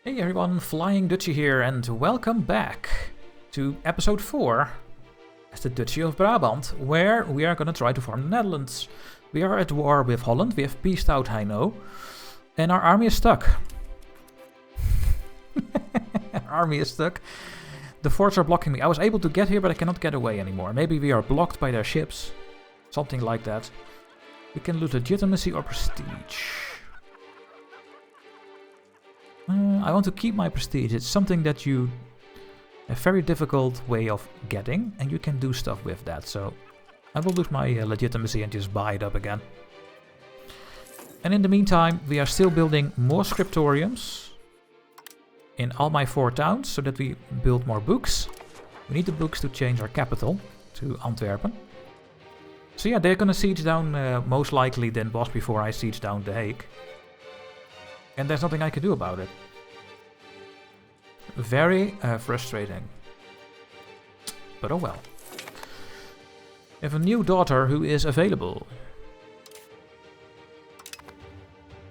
Hey everyone, FlyingDutchy here, and welcome back to episode 4 as the Duchy of Brabant, where we are gonna try to form the Netherlands. We are at war with Holland, we have peaced out, I know, and our army is stuck. Our army is stuck. The forts are blocking me. I was able to get here, but I cannot get away anymore. Maybe we are blocked by their ships. Something like that. We can lose legitimacy or prestige. I want to keep my prestige. It's something that a very difficult way of getting, and you can do stuff with that. So I will lose my legitimacy and just buy it up again. And in the meantime, we are still building more scriptoriums in all my 4 towns, so that we build more books. We need the books to change our capital to Antwerpen. So yeah, they're gonna siege down most likely than was before I siege down The Hague. And there's nothing I can do about it. Very frustrating. But oh well. We have a new daughter who is available.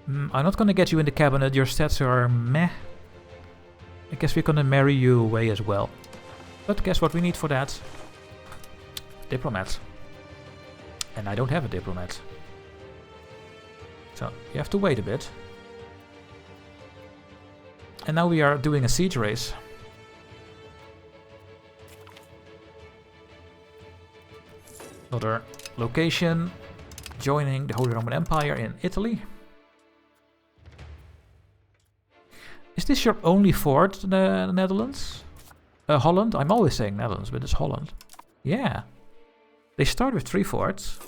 I'm not gonna get you in the cabinet, your stats are meh. I guess we're gonna marry you away as well. But guess what we need for that? Diplomat. And I don't have a diplomat. So you have to wait a bit. And now we are doing a siege race. Another location, joining the Holy Roman Empire in Italy. Is this your only fort, the Netherlands? Holland? I'm always saying Netherlands, but it's Holland. Yeah. They start with 3 forts.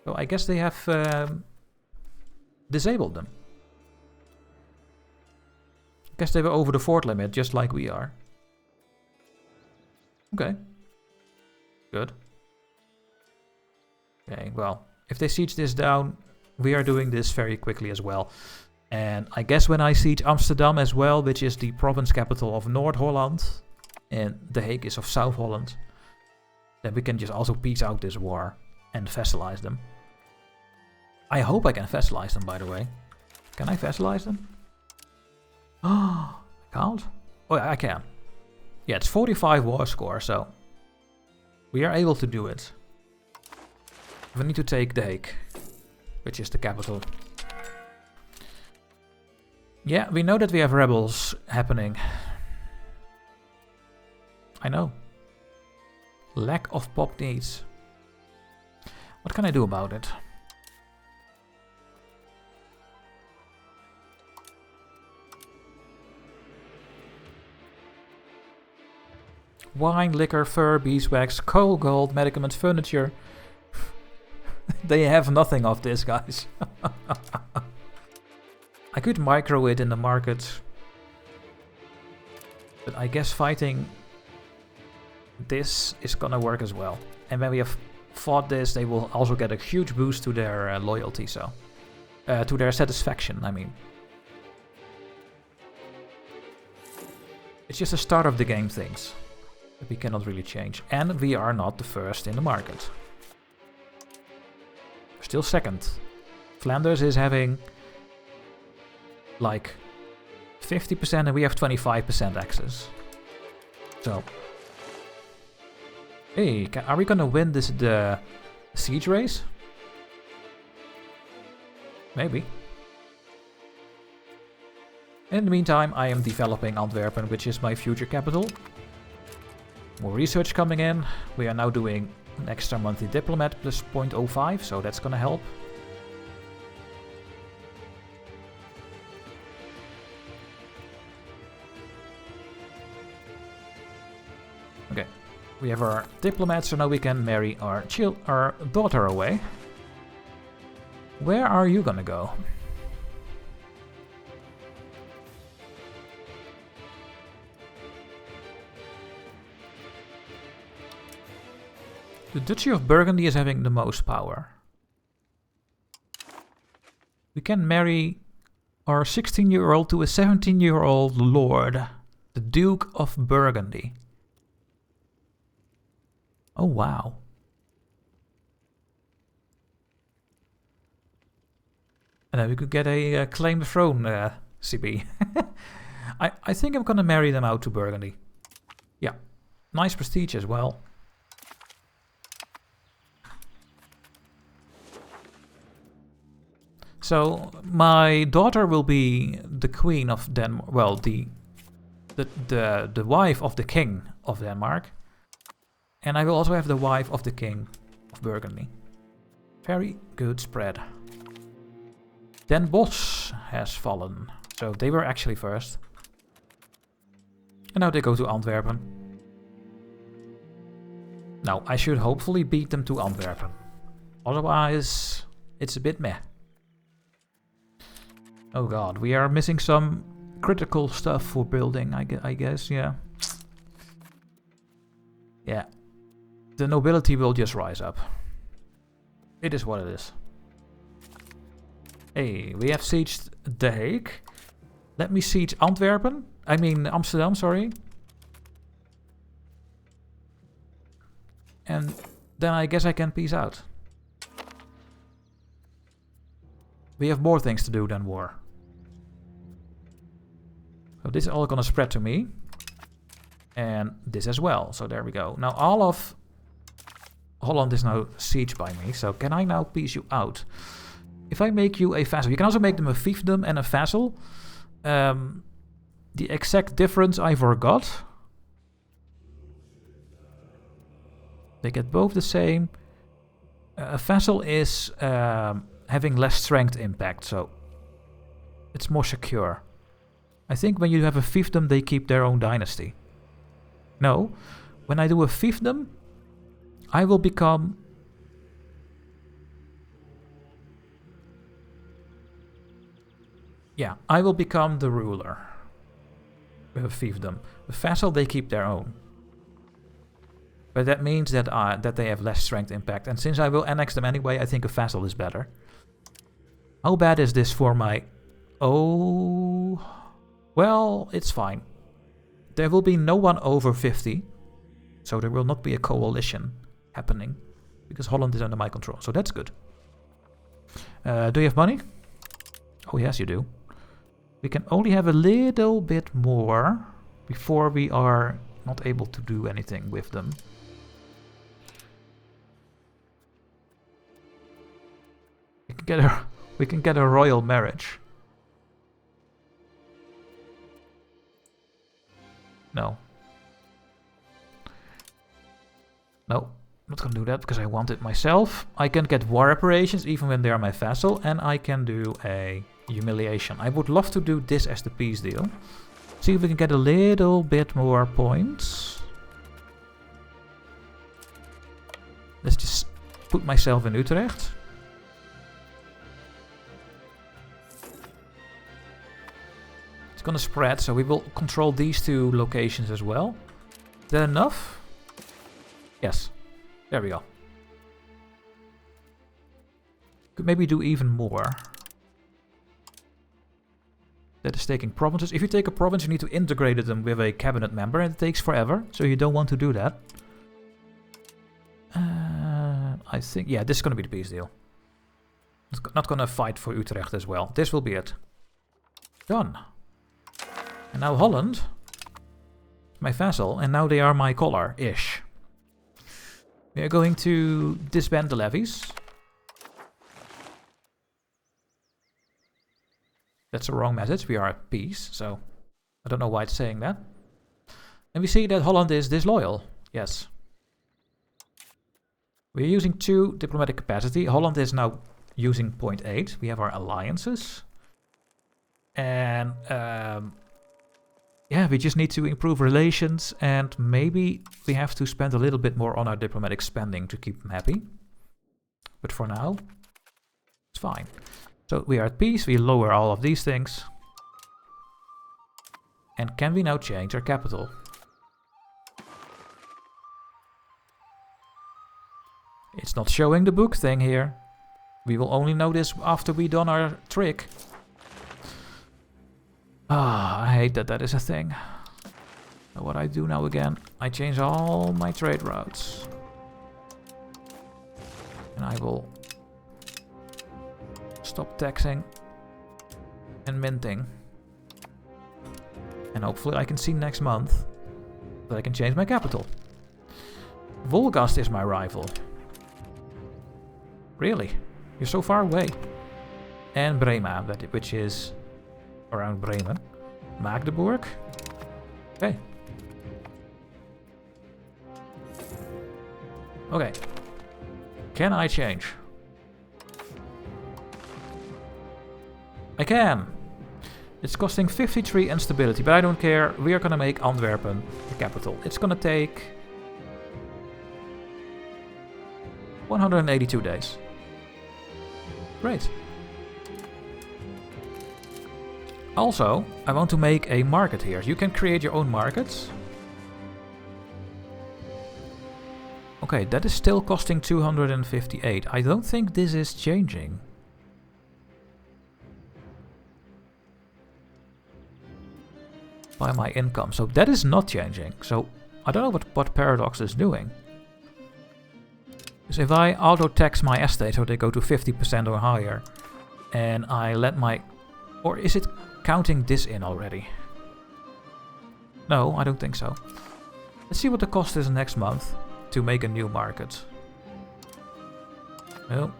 So I guess they have disabled them. Guess they were over the fort limit, just like we are. Okay. Good. Okay, well, if they siege this down, we are doing this very quickly as well. And I guess when I siege Amsterdam as well, which is the province capital of North Holland, and The Hague is of South Holland, then we can just also peace out this war and vassalize them. I hope I can vassalize them, by the way. Can I vassalize them? Oh, I can't? Oh, yeah, I can. Yeah, it's 45 war score, so we are able to do it. We need to take The Hague, which is the capital. Yeah, we know that we have rebels happening. I know. Lack of pop needs. What can I do about it? Wine, liquor, fur, beeswax, coal, gold, medicaments, furniture. They have nothing of this, guys. I could micro it in the market. But I guess fighting this is gonna work as well. And when we have fought this, they will also get a huge boost to their loyalty, so... to their satisfaction, I mean. It's just the start of the game things. We cannot really change. And we are not the first in the market. Still second. Flanders is having like 50% and we have 25% access. So, hey, are we gonna win the siege race? Maybe. In the meantime, I am developing Antwerpen, which is my future capital. More research coming in. We are now doing an extra monthly diplomat plus 0.05, so that's gonna help. Okay, we have our diplomat, so now we can marry our daughter away. Where are you gonna go? The Duchy of Burgundy is having the most power. We can marry our 16-year-old to a 17-year-old lord, the Duke of Burgundy. Oh, wow. And then we could get a claim the throne CB. I think I'm gonna marry them out to Burgundy. Yeah, nice prestige as well. So my daughter will be the queen of Denmark. Well, the wife of the king of Denmark, and I will also have the wife of the king of Burgundy. Very good spread. Den Bosch has fallen, so they were actually first, and now they go to Antwerpen. Now I should hopefully beat them to Antwerpen. Otherwise, it's a bit meh. Oh god, we are missing some critical stuff for building, I guess, yeah. Yeah. The nobility will just rise up. It is what it is. Hey, we have sieged The Hague. Let me siege Antwerpen. I mean Amsterdam, sorry. And then I guess I can peace out. We have more things to do than war. So this is all gonna spread to me. And this as well. So there we go. Now all of Holland is now sieged by me. So can I now peace you out? If I make you a vassal, you can also make them a fiefdom and a vassal. The exact difference I forgot. They get both the same. A vassal is having less strength impact, so it's more secure. I think when you have a fiefdom, they keep their own dynasty. No, when I do a fiefdom, I will become... Yeah, I will become the ruler. With a fiefdom. A vassal, they keep their own. But that means that that they have less strength impact. And since I will annex them anyway, I think a vassal is better. How bad is this for my... Oh... Well, it's fine. There will be no one over 50. So there will not be a coalition happening. Because Holland is under my control. So that's good. Do you have money? Oh yes, you do. We can only have a little bit more before we are not able to do anything with them. We can get a royal marriage. No. No, not gonna do that because I want it myself. I can get war reparations even when they are my vassal, and I can do a humiliation. I would love to do this as the peace deal. See if we can get a little bit more points. Let's just put myself in Utrecht. It's gonna spread, so we will control these two locations as well. Is that enough? Yes. There we go. Could maybe do even more. That is taking provinces. If you take a province, you need to integrate them with a cabinet member, and it takes forever, so you don't want to do that. I think, yeah, this is going to be the peace deal. It's not going to fight for Utrecht as well. This will be it. Done. And now Holland, my vassal, and now they are my collar-ish. We are going to disband the levies. That's the wrong message. We are at peace, so I don't know why it's saying that. And we see that Holland is disloyal. Yes. We're using 2 diplomatic capacity. Holland is now using 0.8. We have our alliances. And yeah, we just need to improve relations, and maybe we have to spend a little bit more on our diplomatic spending to keep them happy. But for now, it's fine. So we are at peace, we lower all of these things. And can we now change our capital? It's not showing the book thing here. We will only know this after we done our trick. Ah, I hate that that is a thing. So what I do now again, I change all my trade routes. And I will stop taxing and minting. And hopefully I can see next month that I can change my capital. Volgast is my rival. Really? You're so far away. And Brema, which is around Bremen. Magdeburg. Okay. Okay. Can I change? I can. It's costing 53 instability, but I don't care. We are gonna make Antwerpen the capital. It's gonna take 182 days. Great. Also, I want to make a market here. You can create your own markets. Okay, that is still costing 258. I don't think this is changing. By my income. So that is not changing. So I don't know what Paradox is doing. So if I auto-tax my estate so they go to 50% or higher, and I let my... Or is it counting this in already? No, I don't think so. Let's see what the cost is next month to make a new market. Oh.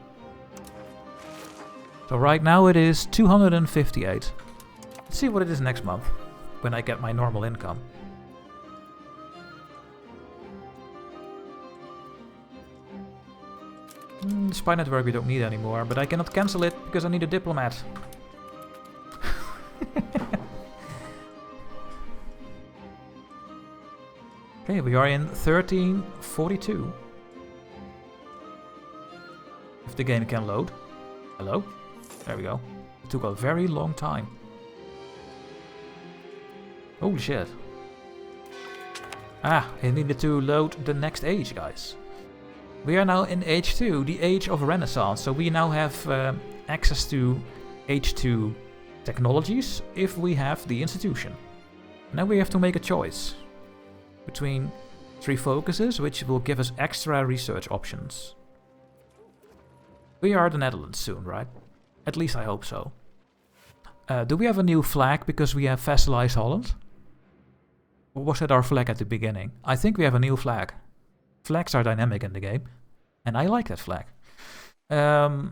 So right now it is 258. Let's see what it is next month when I get my normal income. Spy network we don't need anymore, but I cannot cancel it because I need a diplomat. Okay, we are in 1342. If the game can load. Hello? There we go. It took a very long time. Holy shit. Ah, it needed to load the next age, guys. We are now in age 2, the age of Renaissance. So we now have access to age 2 technologies if we have the institution. Now we have to make a choice between 3 focuses, which will give us extra research options. We are the Netherlands soon, right? At least I hope so. Do we have a new flag because we have vassalized Holland? Or was that our flag at the beginning? I think we have a new flag. Flags are dynamic in the game, and I like that flag. And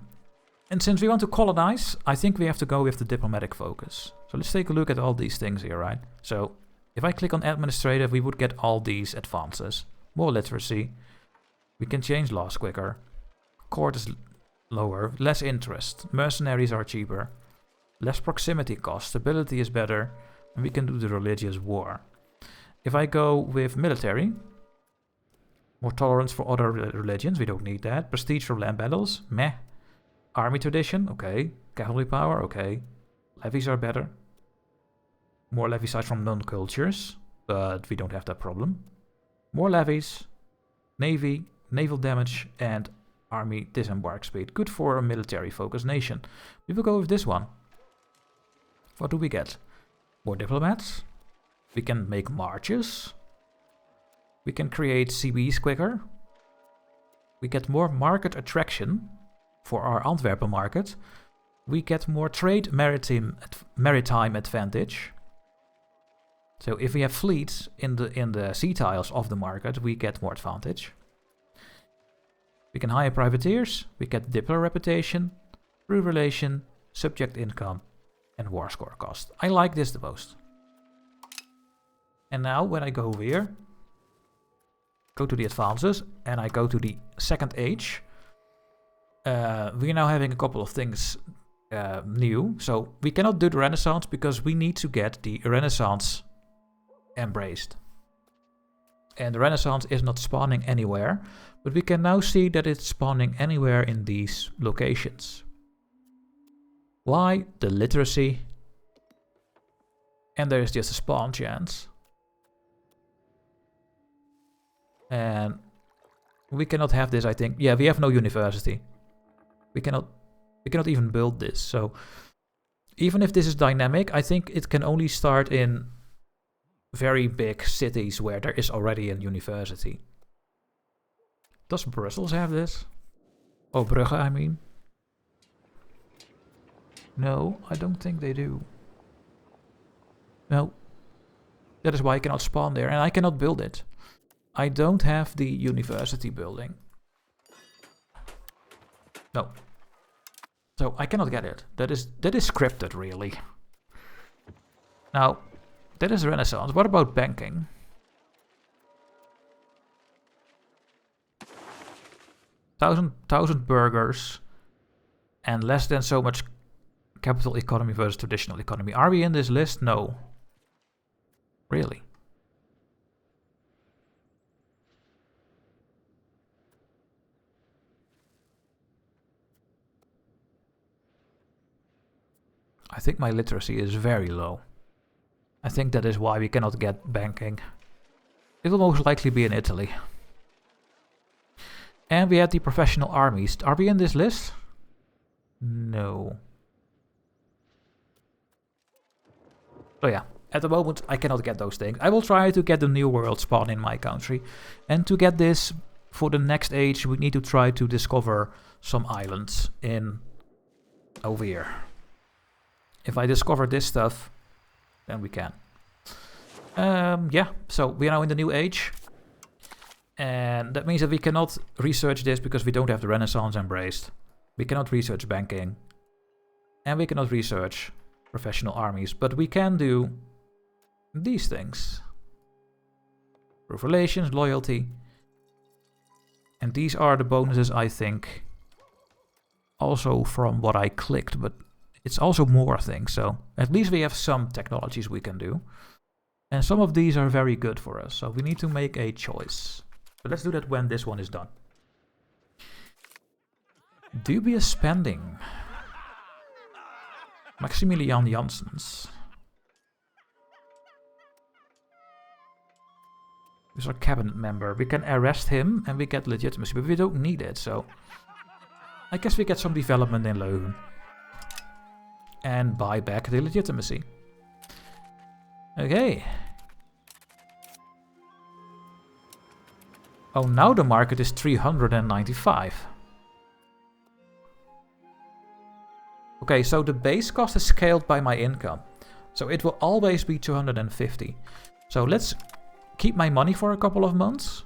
since we want to colonize, I think we have to go with the diplomatic focus. So let's take a look at all these things here, right? So if I click on administrative, we would get all these advances. More literacy. We can change laws quicker. Court is lower. Less interest. Mercenaries are cheaper. Less proximity cost. Stability is better. And we can do the religious war. If I go with military, more tolerance for other religions, we don't need that. Prestige for land battles, meh. Army tradition, okay. Cavalry power, okay. Levies are better. More levy size from non-cultures, but we don't have that problem. More levies, navy, naval damage, and army disembark speed. Good for a military-focused nation. We will go with this one. What do we get? More diplomats. We can make marches. We can create CBs quicker. We get more market attraction for our Antwerpen market. We get more trade maritime advantage. So if we have fleets in the sea tiles of the market, we get more advantage. We can hire privateers. We get Diplo reputation, crew relation, subject income, and war score cost. I like this the most. And now when I go over here, go to the advances, and I go to the second age, we are now having a couple of things new. So we cannot do the Renaissance because we need to get the Renaissance embraced. And the Renaissance is not spawning anywhere, but we can now see that it's spawning anywhere in these locations. Why? The literacy. And there is just a spawn chance. And we cannot have this, I think. Yeah, we have no university. We cannot even build this. So even if this is dynamic, I think it can only start in very big cities where there is already a university. Does Brussels have this? Oh, Brugge, I mean. No, I don't think they do. No. That is why I cannot spawn there, and I cannot build it. I don't have the university building. No. So I cannot get it. That is scripted, really. Now, that is Renaissance. What about banking? Thousand burgers and less than so much capital economy versus traditional economy. Are we in this list? No. Really? I think my literacy is very low. I think that is why we cannot get banking. It will most likely be in Italy. And we had the professional armies. Are we in this list? No. So yeah, at the moment I cannot get those things. I will try to get the new world spawn in my country. And to get this for the next age, we need to try to discover some islands in over here. If I discover this stuff, then we can. Yeah, so we are now in the new age. And that means that we cannot research this because we don't have the Renaissance embraced. We cannot research banking. And we cannot research professional armies. But we can do these things. Proof relations, loyalty. And these are the bonuses, I think. Also from what I clicked, but it's also more things. So at least we have some technologies we can do. And some of these are very good for us. So we need to make a choice. But let's do that when this one is done. Dubious spending. Maximilian Janssens. He's our cabinet member. We can arrest him and we get legitimacy, but we don't need it, so I guess we get some development in Leuven. And buy back the legitimacy. Okay. Oh, now the market is 395. Okay, so the base cost is scaled by my income. So it will always be 250. So let's keep my money for a couple of months.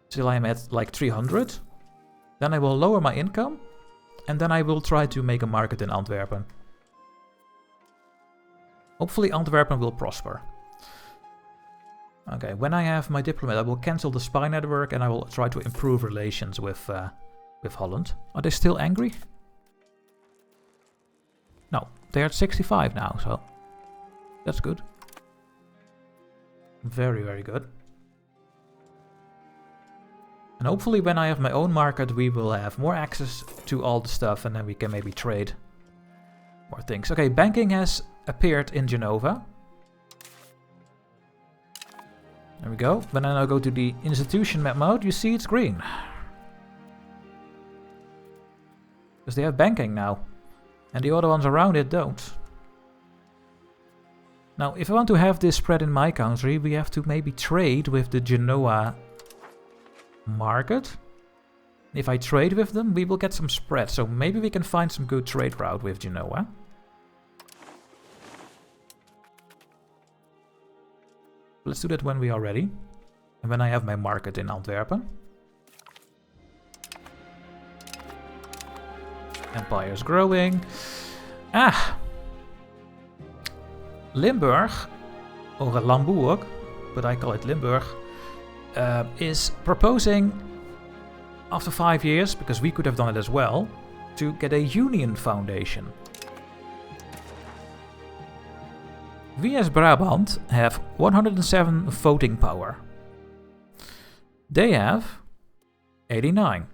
Till I'm at like 300. Then I will lower my income. And then I will try to make a market in Antwerpen. Hopefully Antwerpen will prosper. Okay, when I have my diplomat, I will cancel the spy network and I will try to improve relations with Holland. Are they still angry? No, they're at 65 now, so that's good. Very, very good. And hopefully when I have my own market, we will have more access to all the stuff and then we can maybe trade more things. Okay, banking has appeared in Genova. There we go. When I now go to the institution map mode, you see it's green. Because they have banking now. And the other ones around it don't. Now, if I want to have this spread in my country, we have to maybe trade with the Genoa market. If I trade with them, we will get some spread. So maybe we can find some good trade route with Genoa. Let's do that when we are ready. And when I have my market in Antwerpen. Empire's growing. Ah! Limburg, or Lambourg, but I call it Limburg, is proposing, after 5 years, because we could have done it as well, to get a union foundation. We as Brabant have 107 voting power. They have 89.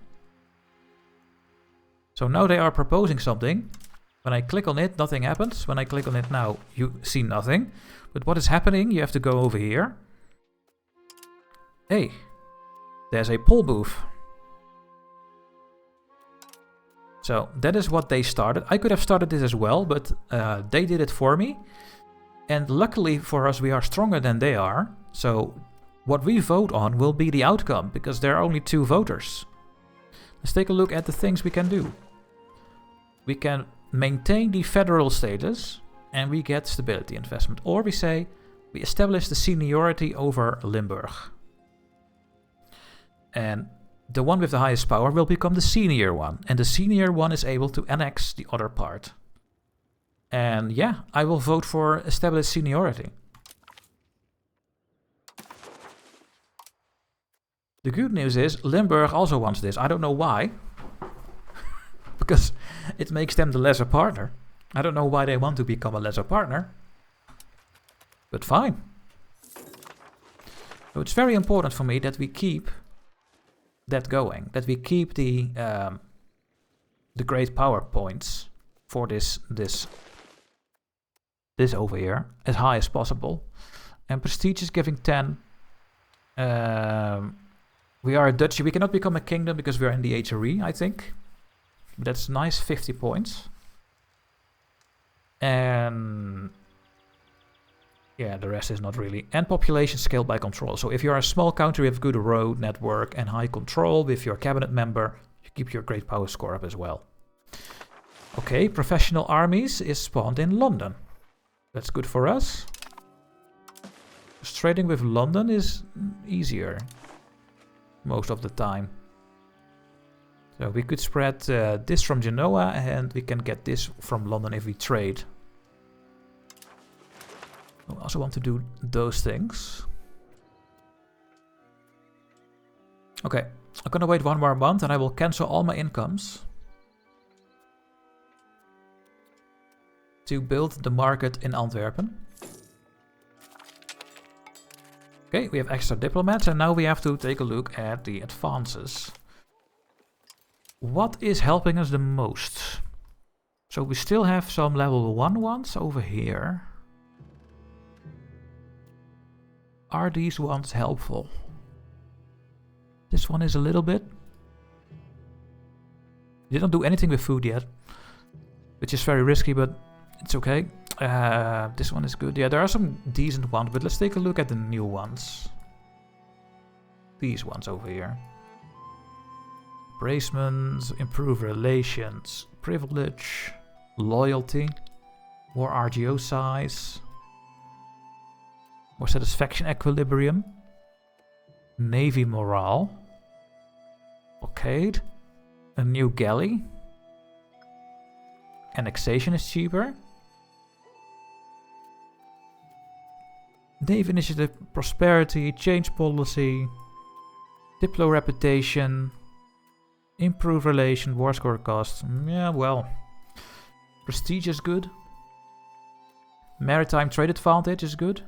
So now they are proposing something. When I click on it, nothing happens. When I click on it now, you see nothing. But what is happening? You have to go over here. Hey, there's a poll booth. So that is what they started. I could have started this as well, but they did it for me. And luckily for us, we are stronger than they are. So what we vote on will be the outcome, because there are only 2 voters. Let's take a look at the things we can do. We can maintain the federal status. and we get stability investment. Or we say we establish the seniority over Limburg. And the one with the highest power will become the senior one. And the senior one is able to annex the other part. And yeah, I will vote for established seniority. The good news is Limburg also wants this. I don't know why. Because it makes them the lesser partner. I don't know why they want to become a lesser partner. But fine. So it's very important for me that we keep that going. That we keep the great power points for this over here as high as possible. And prestige is giving 10. We are a duchy. We cannot become a kingdom because we are in the HRE, I think. But that's nice, 50 points. And yeah, the rest is not really. And population scaled by control. So if you're a small country with good road network and high control with your cabinet member, you keep your great power score up as well. Okay, professional armies is spawned in London. That's good for us. Just trading with London is easier most of the time. So we could spread this from Genoa and we can get this from London if we trade. I also want to do those things. Okay, I'm gonna wait 1 more month and I will cancel all my incomes to build the market in Antwerpen. Okay, we have extra diplomats and now we have to take a look at the advances. What is helping us the most? So we still have some level 1 ones over here. Are these ones helpful? This one is a little bit. Didn't do anything with food yet, which is very risky, but it's okay. This one is good. Yeah, there are some decent ones, but let's take a look at the new ones. These ones over here. Embracement, improve relations, privilege, loyalty, more RGO size, more satisfaction equilibrium, navy morale, blockade, a new galley, annexation is cheaper, navy initiative, prosperity, change policy, diplo reputation, improve relation, war score cost. Yeah, well. Prestige is good. Maritime trade advantage is good.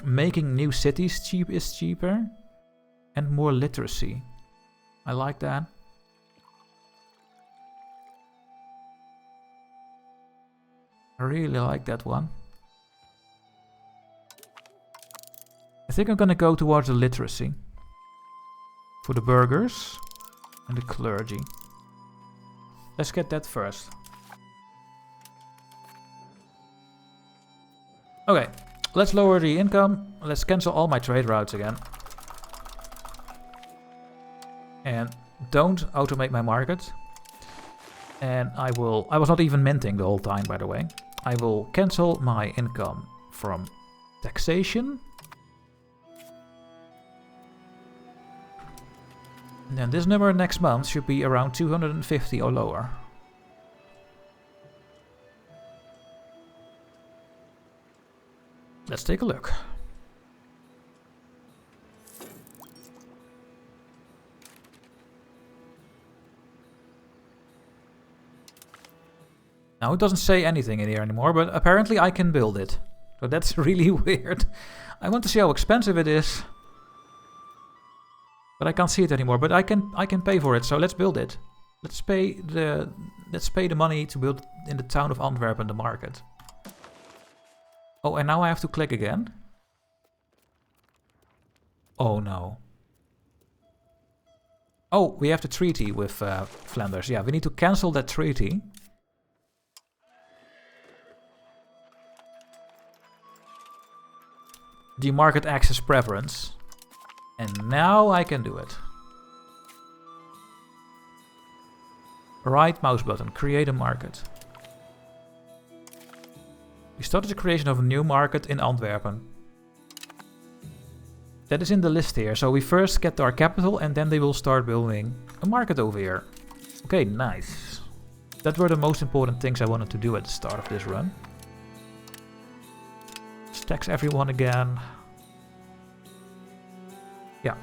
Making new cities cheap is cheaper. And more literacy. I like that. I really like that one. I think I'm gonna go towards the literacy. For the burghers. And the clergy. Let's get that first. Okay, let's lower the income. Let's cancel all my trade routes again. And don't automate my market. And I was not even minting the whole time, by the way. I will cancel my income from taxation. And then this number next month should be around 250 or lower. Let's take a look. Now it doesn't say anything in here anymore, but apparently I can build it. So that's really weird. I want to see how expensive it is. But I can't see it anymore. But I can pay for it, so let's build it. Let's pay the money to build in the town of Antwerpen the market. Oh, and now I have to click again. Oh no. Oh, we have the treaty with Flanders. Yeah, we need to cancel that treaty. The market access preference. And now I can do it. Right mouse button, create a market. We started the creation of a new market in Antwerpen. That is in the list here. So we first get our capital and then they will start building a market over here. Okay, nice. That were the most important things I wanted to do at the start of this run. Tax everyone again. Yeah.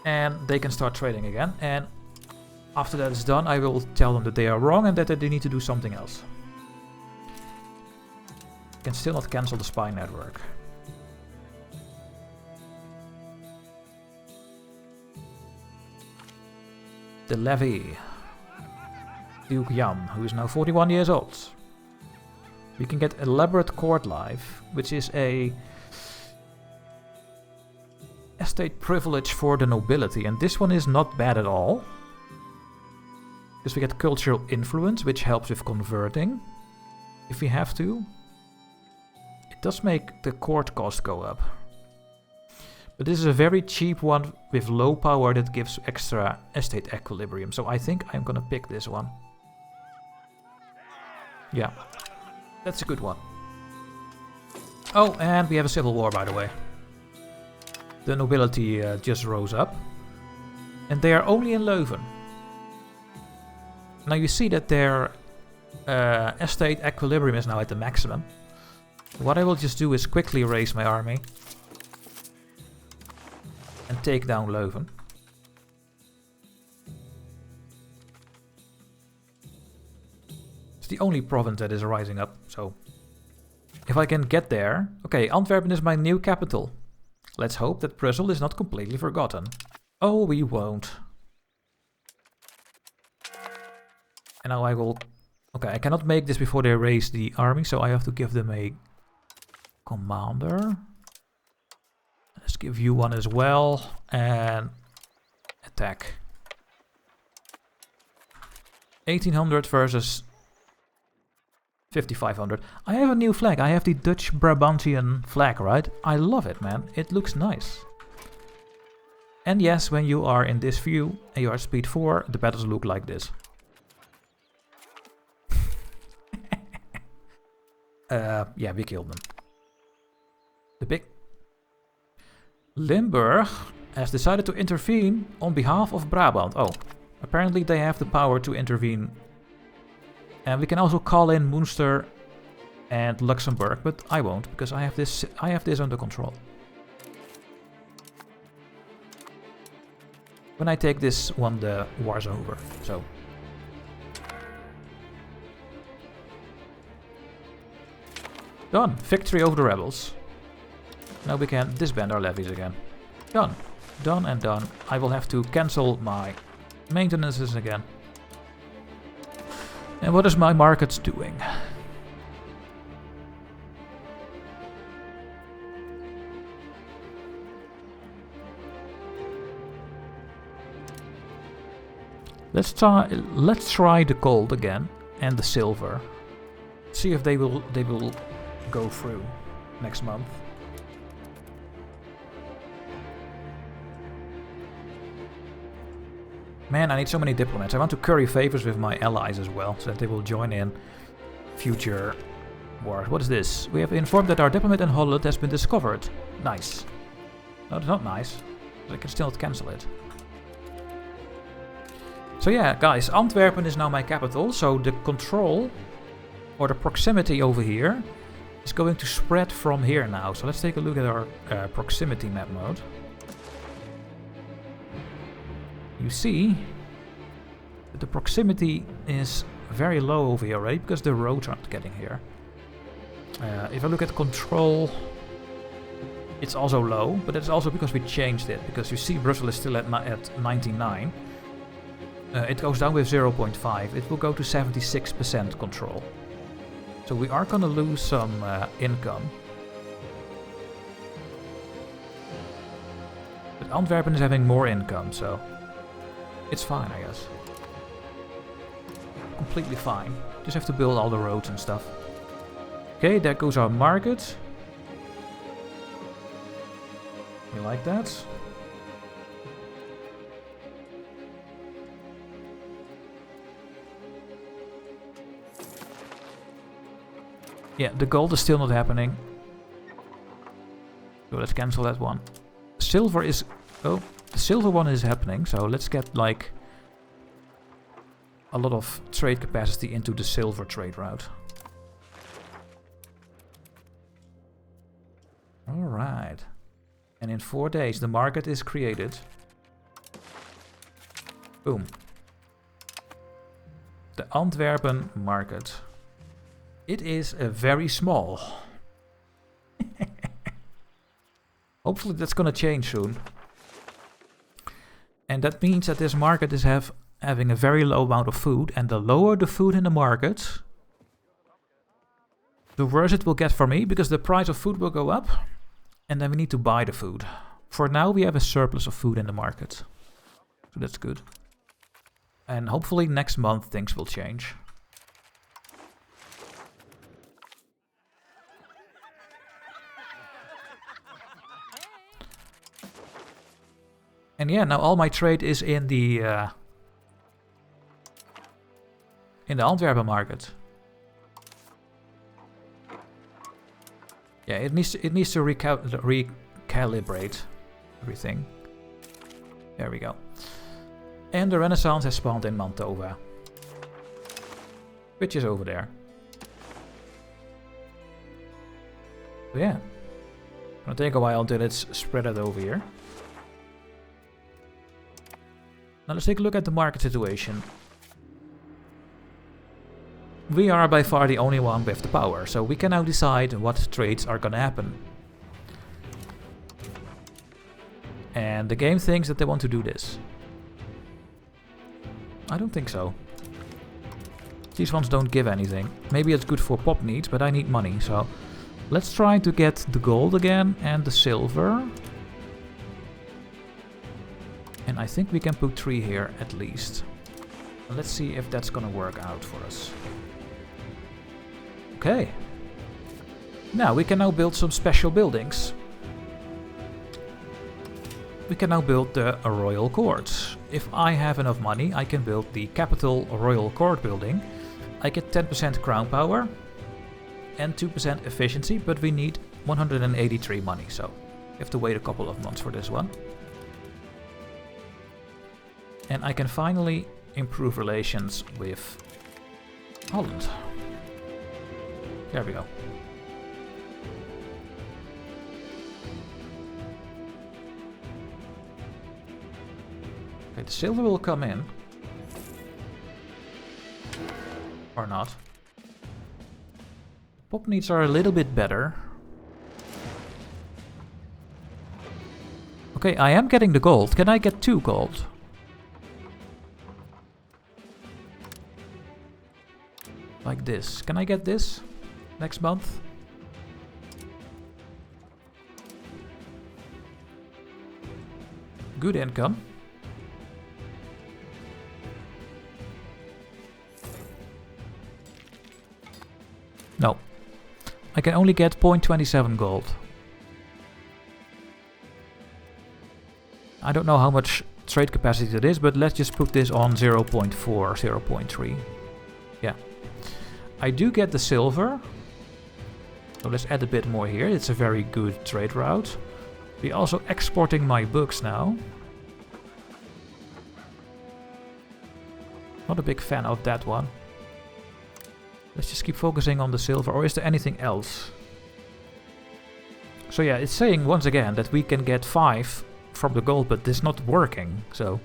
And they can start trading again. And after that is done, I will tell them that they are wrong and that they need to do something else. Can still not cancel the spy network. The levy. Duke Jan, who is now 41 years old. We can get elaborate court life, which is a estate privilege for the nobility, and this one is not bad at all. Because we get cultural influence, which helps with converting, if we have to. It does make the court cost go up. But this is a very cheap one with low power that gives extra estate equilibrium, so I think I'm gonna pick this one. Yeah. That's a good one. Oh, and we have a civil war, by the way. The nobility just rose up. And they are only in Leuven. Now you see that their estate equilibrium is now at the maximum. What I will just do is quickly raise my army. And take down Leuven. It's the only province that is rising up, so if I can get there. Okay, Antwerpen is my new capital. Let's hope that Brussels is not completely forgotten. Oh, we won't. And now I will... Okay, I cannot make this before they raise the army, so I have to give them a commander. Let's give you one as well, and attack. 1800 versus 5500. I have a new flag. I have the Dutch Brabantian flag, right? I love it, man. It looks nice. And yes, when you are in this view and you are at speed 4, the battles look like this. Yeah, we killed them. The big Limburg has decided to intervene on behalf of Brabant. Oh, apparently they have the power to intervene. And we can also call in Munster and Luxembourg, but I won't because I have this under control. When I take this one, the war's over. So done. Victory over the rebels. Now we can disband our levies again. Done. Done and done. I will have to cancel my maintenances again. And what is my markets doing? Let's try the gold again and the silver. See if they will go through next month. Man, I need so many diplomats. I want to curry favors with my allies as well, so that they will join in future wars. What is this? We have informed that our diplomat in Holland has been discovered. Nice. No, it's not nice. I can still not cancel it. So yeah, guys, Antwerpen is now my capital, so the control, or the proximity over here, is going to spread from here now. So let's take a look at our proximity map mode. You see that the proximity is very low over here, right? Because the roads aren't getting here. If I look at control, it's also low, but it's also because we changed it. Because you see Brussels is still at 99. It goes down with 0.5. It will go to 76% control. So we are gonna lose some income. But Antwerpen is having more income, so it's fine, I guess. Completely fine. Just have to build all the roads and stuff. Okay, there goes our market. You like that? Yeah, the gold is still not happening. So let's cancel that one. Silver is... Oh, the silver one is happening. So let's get like a lot of trade capacity into the silver trade route. Alright. And in 4 days the market is created. Boom. The Antwerpen market. It is very small. Hopefully that's gonna change soon. And that means that this market is having a very low amount of food, and the lower the food in the market, the worse it will get for me, because the price of food will go up, and then we need to buy the food. For now we have a surplus of food in the market. So that's good. And hopefully next month things will change. And yeah, now all my trade is in the Antwerpen market. Yeah, it needs to recalibrate everything. There we go. And the Renaissance has spawned in Mantova, which is over there. So yeah, it'll take a while until it's spread out over here. Now let's take a look at the market situation. We are by far the only one with the power, so we can now decide what trades are gonna happen. And the game thinks that they want to do this. I don't think so. These ones don't give anything. Maybe it's good for pop needs, but I need money, so let's try to get the gold again and the silver. And I think we can put 3 here at least. Let's see if that's gonna work out for us. Okay. Now we can now build some special buildings. We can now build the royal courts. If I have enough money, I can build the capital royal court building. I get 10% crown power and 2% efficiency, but we need 183 money, so we have to wait a couple of months for this one. And I can finally improve relations with Holland. There we go. Okay, the silver will come in. Or not. Pop needs are a little bit better. Okay, I am getting the gold. Can I get 2 gold? Like this. Can I get this next month? Good income. No. I can only get 0.27 gold. I don't know how much trade capacity it is, but let's just put this on 0.4, 0.3. Yeah. I do get the silver. So let's add a bit more here. It's a very good trade route. We're also exporting my books now. Not a big fan of that one. Let's just keep focusing on the silver. Or is there anything else? So yeah, it's saying once again that we can get 5 from the gold, but this is not working. So,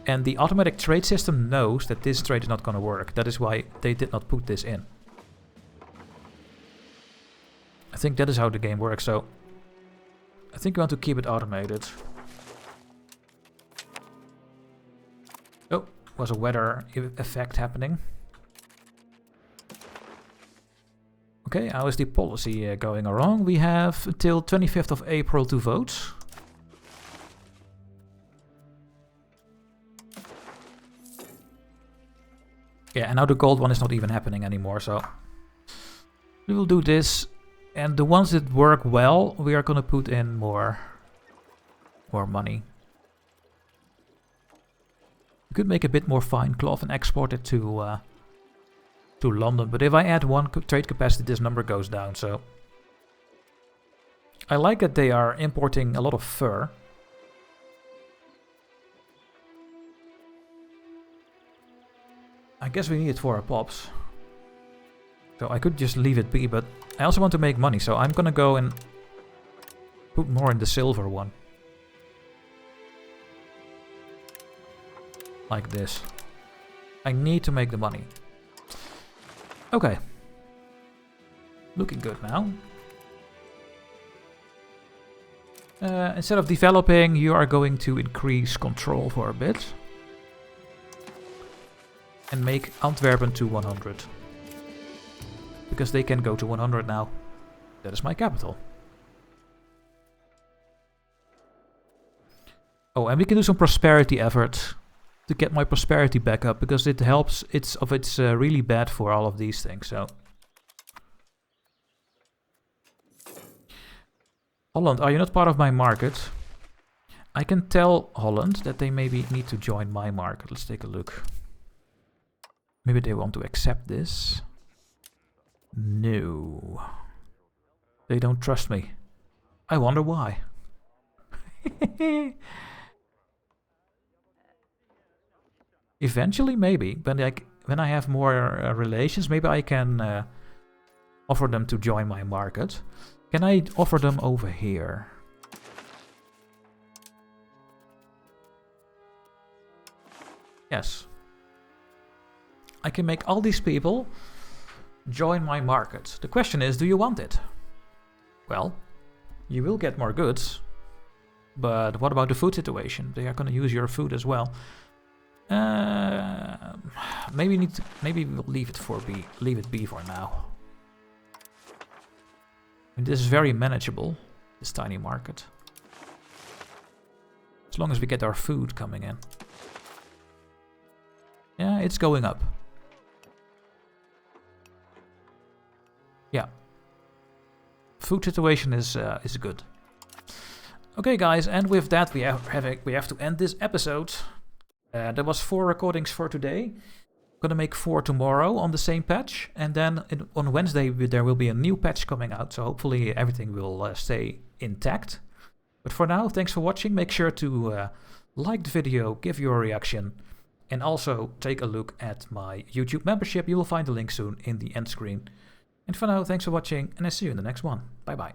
and the automatic trade system knows that this trade is not going to work. That is why they did not put this in. I think that is how the game works. So I think we want to keep it automated. Oh, was a weather effect happening. Okay, how is the policy going along? We have until 25th of April to vote. Yeah, and now the gold one is not even happening anymore, so we will do this. And the ones that work well, we are gonna put in more money. We could make a bit more fine cloth and export it to to London. But if I add 1 trade capacity, this number goes down. So I like that they are importing a lot of fur. I guess we need it for our pops. So I could just leave it be, but I also want to make money. So I'm gonna go and put more in the silver one. Like this. I need to make the money. Okay. Looking good now. Instead of developing, you are going to increase control for a bit. And make Antwerpen to 100. Because they can go to 100 now. That is my capital. Oh, and we can do some prosperity efforts to get my prosperity back up, because it helps. It's really bad for all of these things. So, Holland, are you not part of my market? I can tell Holland that they maybe need to join my market. Let's take a look. Maybe they want to accept this. No. They don't trust me. I wonder why. Eventually, maybe. But when I have more relations, maybe I can offer them to join my market. Can I offer them over here? Yes. I can make all these people join my market. The question is, do you want it? Well, you will get more goods. But what about the food situation? They are going to use your food as well. Maybe we'll leave it be for now. I mean, this is very manageable, this tiny market. As long as we get our food coming in. Yeah, it's going up. Yeah. Food situation is good. Okay, guys, and with that we have to end this episode. There was 4 recordings for today. I'm gonna make 4 tomorrow on the same patch, and then on Wednesday there will be a new patch coming out. So hopefully everything will stay intact. But for now, thanks for watching. Make sure to like the video, give your reaction, and also take a look at my YouTube membership. You will find the link soon in the end screen. And for now, thanks for watching, and I see you in the next one. Bye bye.